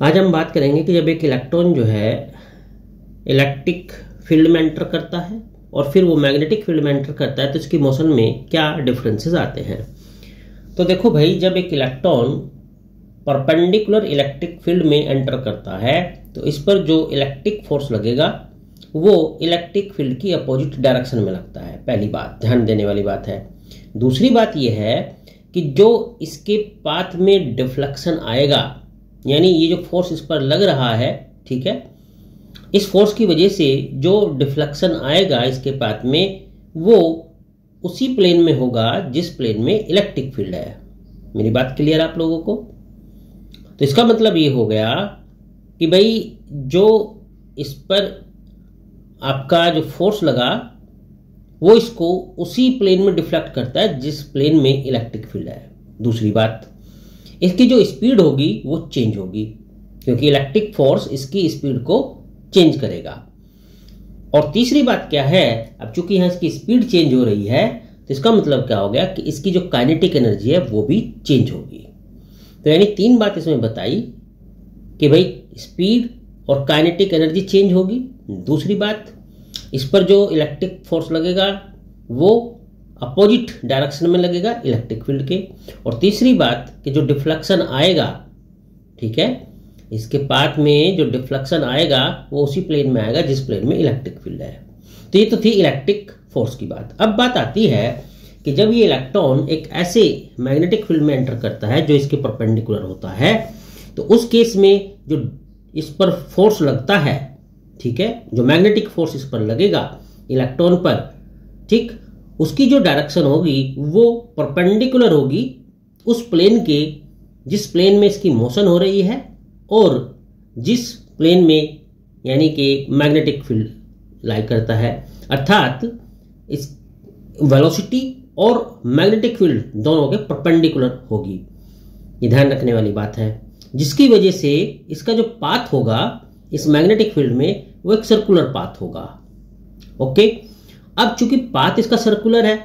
आज हम बात करेंगे कि जब एक इलेक्ट्रॉन जो है इलेक्ट्रिक फील्ड में एंटर करता है और फिर वो मैग्नेटिक फील्ड में एंटर करता है तो इसकी मोशन में क्या डिफरेंसेस आते हैं। तो देखो भाई, जब एक इलेक्ट्रॉन परपेंडिकुलर इलेक्ट्रिक फील्ड में एंटर करता है तो इस पर जो इलेक्ट्रिक फोर्स लगेगा वो इलेक्ट्रिक फील्ड की अपोजिट डायरेक्शन में लगता है। पहली बात ध्यान देने वाली बात है। दूसरी बात यह है कि जो इसके पाथ में डिफ्लेक्शन आएगा, यानी ये जो फोर्स इस पर लग रहा है, ठीक है, इस फोर्स की वजह से जो डिफ्लेक्शन आएगा इसके पाथ में वो उसी प्लेन में होगा जिस प्लेन में इलेक्ट्रिक फील्ड है। मेरी बात क्लियर आप लोगों को? तो इसका मतलब ये हो गया कि भाई जो इस पर आपका जो फोर्स लगा वो इसको उसी प्लेन में डिफ्लेक्ट करता है जिस प्लेन में इलेक्ट्रिक फील्ड है। दूसरी बात, इसकी जो स्पीड होगी वो चेंज होगी क्योंकि इलेक्ट्रिक फोर्स इसकी स्पीड को चेंज करेगा। और तीसरी बात क्या है, अब चूंकि यहां इसकी स्पीड चेंज हो रही है तो इसका मतलब क्या हो गया कि इसकी जो काइनेटिक एनर्जी है वो भी चेंज होगी। तो यानी तीन बात इसमें बताई कि भाई स्पीड और काइनेटिक एनर्जी चेंज होगी। दूसरी बात, इस पर जो इलेक्ट्रिक फोर्स लगेगा वो अपोजिट डायरेक्शन में लगेगा इलेक्ट्रिक फील्ड के। और तीसरी बात कि जो डिफ्लेक्शन आएगा, ठीक है, इसके पाथ में जो डिफ्लेक्शन आएगा वो उसी प्लेन में आएगा जिस प्लेन में इलेक्ट्रिक फील्ड है। तो ये तो थी इलेक्ट्रिक फोर्स की बात। अब बात आती है कि जब ये इलेक्ट्रॉन एक ऐसे मैग्नेटिक फील्ड में एंटर करता है जो इसके परपेंडिकुलर होता है तो उस केस में जो इस पर फोर्स लगता है, ठीक है, जो मैग्नेटिक फोर्स इस पर लगेगा इलेक्ट्रॉन पर, ठीक, उसकी जो डायरेक्शन होगी वो परपेंडिकुलर होगी उस प्लेन के जिस प्लेन में इसकी मोशन हो रही है और जिस प्लेन में यानी कि मैग्नेटिक फील्ड लाई करता है। अर्थात इस वेलोसिटी और मैग्नेटिक फील्ड दोनों के परपेंडिकुलर होगी। ये ध्यान रखने वाली बात है, जिसकी वजह से इसका जो पाथ होगा इस मैग्नेटिक फील्ड में वो एक सर्कुलर पाथ होगा। ओके, अब चूंकि पाथ इसका सर्कुलर है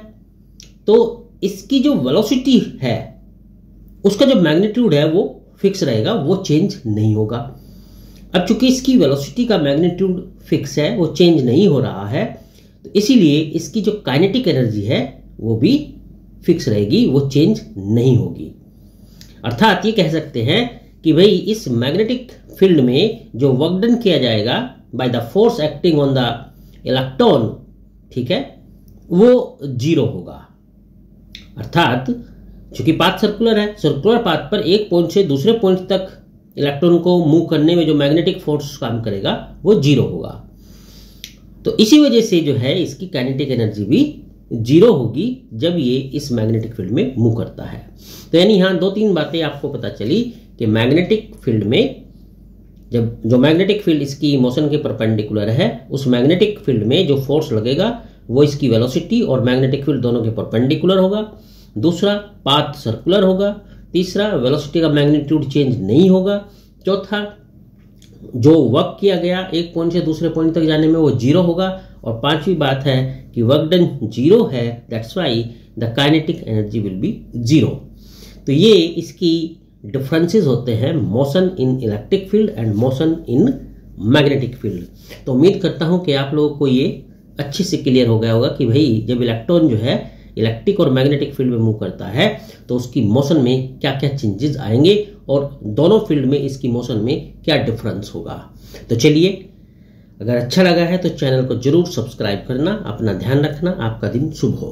तो इसकी जो वेलोसिटी है उसका जो मैग्नीट्यूड है वो फिक्स रहेगा, वो चेंज नहीं होगा। अब चूंकि इसकी वेलोसिटी का मैग्नीट्यूड फिक्स है, वो चेंज नहीं हो रहा है, तो इसीलिए इसकी जो काइनेटिक एनर्जी है वो भी फिक्स रहेगी, वो चेंज नहीं होगी। अर्थात ये कह सकते हैं कि भाई इस मैग्नेटिक फील्ड में जो वर्क डन किया जाएगा by the force acting on the electron, ठीक है, वो जीरो होगा। अर्थात चूंकि पाथ सर्कुलर है, सर्कुलर पाथ पर एक पॉइंट से दूसरे पॉइंट तक इलेक्ट्रॉन को मूव करने में जो मैग्नेटिक फोर्स काम करेगा वो जीरो होगा। तो इसी वजह से जो है इसकी काइनेटिक एनर्जी भी जीरो होगी जब ये इस मैग्नेटिक फील्ड में मूव करता है। तो यानी यहां दो तीन बातें आपको पता चली कि मैग्नेटिक फील्ड में जब जो मैग्नेटिक फील्ड इसकी मोशन के परपेंडिकुलर है उस मैग्नेटिक फील्ड में जो फोर्स लगेगा वो इसकी वेलोसिटी और मैग्नेटिक फील्ड दोनों के परपेंडिकुलर होगा। दूसरा, पाथ सर्कुलर होगा। तीसरा, वेलोसिटी का मैग्नीट्यूड चेंज नहीं होगा। चौथा, जो वर्क किया गया एक पॉइंट से दूसरे पॉइंट तक जाने में वो जीरो होगा। और पांचवी बात है कि वर्क डन जीरो है, that's why the kinetic energy will be zero. तो ये इसकी डिफरेंसेस होते हैं motion in electric field and motion in magnetic field. तो उम्मीद करता हूं कि आप लोगों को ये अच्छे से क्लियर हो गया होगा कि भाई जब इलेक्ट्रॉन जो है इलेक्ट्रिक और मैग्नेटिक फील्ड में मूव करता है तो उसकी मोशन में क्या क्या चेंजेस आएंगे और दोनों फील्ड में इसकी मोशन में क्या डिफरेंस होगा। तो चलिए, अगर अच्छा लगा है तो चैनल को जरूर सब्सक्राइब करना। अपना ध्यान रखना। आपका दिन शुभ हो।